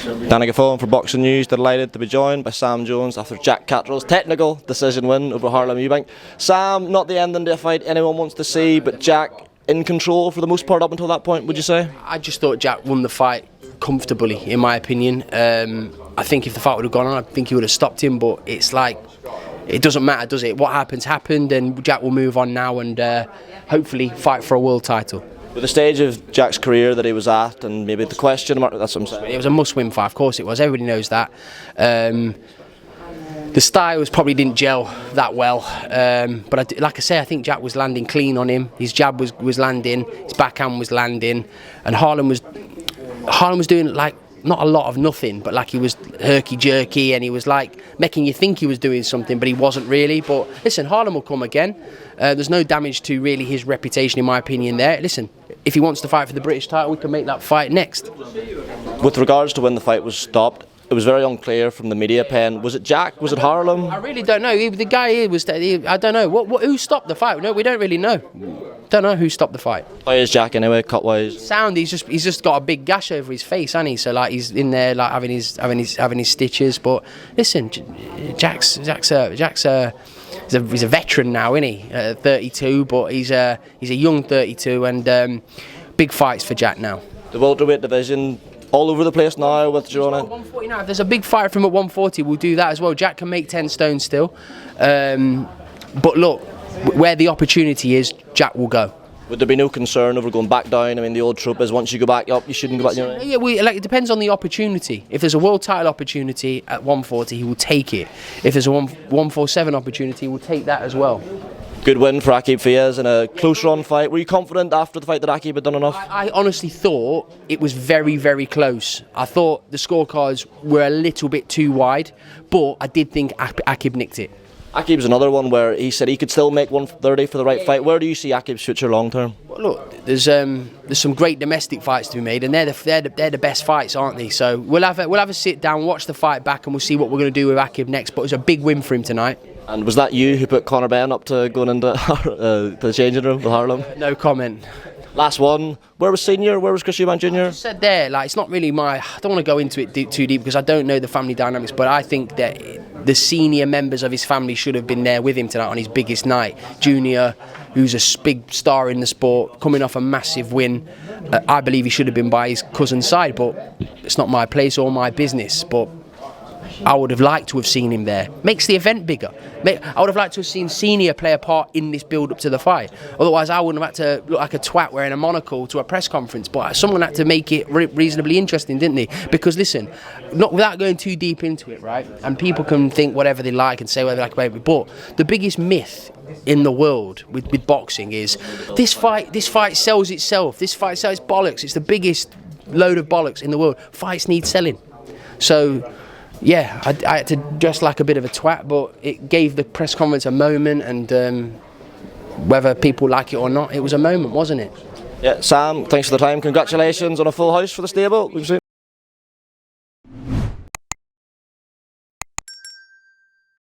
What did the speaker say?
Danny Gaffone for Boxing News, delighted to be joined by Sam Jones after Jack Catterall's technical decision win over Harlem Eubank. Sam, not the ending to a fight anyone wants to see, but Jack in control for the most part up until that point, would you say? I just thought Jack won the fight comfortably, in my opinion. I think if the fight would have gone on, I think he would have stopped him, but it's like, it doesn't matter, does it? What happened, and Jack will move on now and hopefully fight for a world title. With the stage of Jack's career that he was at, and maybe the question mark, that's what I'm saying. It was a must-win fight, of course it was. Everybody knows that. The styles probably didn't gel that well, but like I say, I think Jack was landing clean on him. His jab was landing, his backhand was landing, and Harlem was doing like not a lot of nothing, but like he was herky-jerky, and he was like making you think he was doing something, but he wasn't really. But listen, Harlem will come again. There's no damage to really his reputation, in my opinion, there. Listen, if he wants to fight for the British title, we can make that fight next. With regards to when the fight was stopped, it was very unclear from the media pen. Was it Jack? Was it Harlem? I really don't know. The guy here was... I don't know. Who stopped the fight? No, we don't really know. Don't know who stopped the fight. How is Jack anyway, cut-wise? Sound. He's just got a big gash over his face, hasn't he? So like he's in there like having his stitches. But listen, Jack's a veteran now, isn't he? 32, but he's a young 32, and big fights for Jack now. The welterweight division all over the place now with Jonah. 149. If there's a big fight from at 140, we'll do that as well. Jack can make 10 stone still, but look, where the opportunity is, Jack will go. Would there be no concern over going back down? I mean, the old trope is once you go back up, you shouldn't go back down. Yeah, it depends on the opportunity. If there's a world title opportunity at 140, he will take it. If there's a 147 opportunity, he will take that as well. Good win for Aqib Fiyaz in a close run fight. Were you confident after the fight that Aqib had done enough? I honestly thought it was very, very close. I thought the scorecards were a little bit too wide, but I did think Aqib nicked it. Aqib's another one where he said he could still make 130 for the right fight. Where do you see Aqib's future long term? Well, look, there's some great domestic fights to be made, and they're the best fights, aren't they? So we'll have a sit down, watch the fight back, and we'll see what we're going to do with Aqib next. But it was a big win for him tonight. And was that you who put Conor Ben up to going into the changing room with Harlem? No comment. Last one. Where was Senior? Where was Chris Eubank Jr.? I said there, like, it's not really I don't want to go into it too deep because I don't know the family dynamics, but I think that the senior members of his family should have been there with him tonight on his biggest night. Junior, who's a big star in the sport, coming off a massive win. I believe he should have been by his cousin's side, but it's not my place or my business. But I would have liked to have seen him there. Makes the event bigger. I would have liked to have seen Senior play a part in this build-up to the fight. Otherwise, I wouldn't have had to look like a twat wearing a monocle to a press conference. But someone had to make it reasonably interesting, didn't they? Because listen, not without going too deep into it, right? And people can think whatever they like and say whatever they like about it. But the biggest myth in the world with boxing is this fight sells itself. This fight sells bollocks. It's the biggest load of bollocks in the world. Fights need selling. So yeah, I had to dress like a bit of a twat, but it gave the press conference a moment, and whether people like it or not, it was a moment, wasn't it? Yeah, Sam, thanks for the time. Congratulations on a full house for the stable.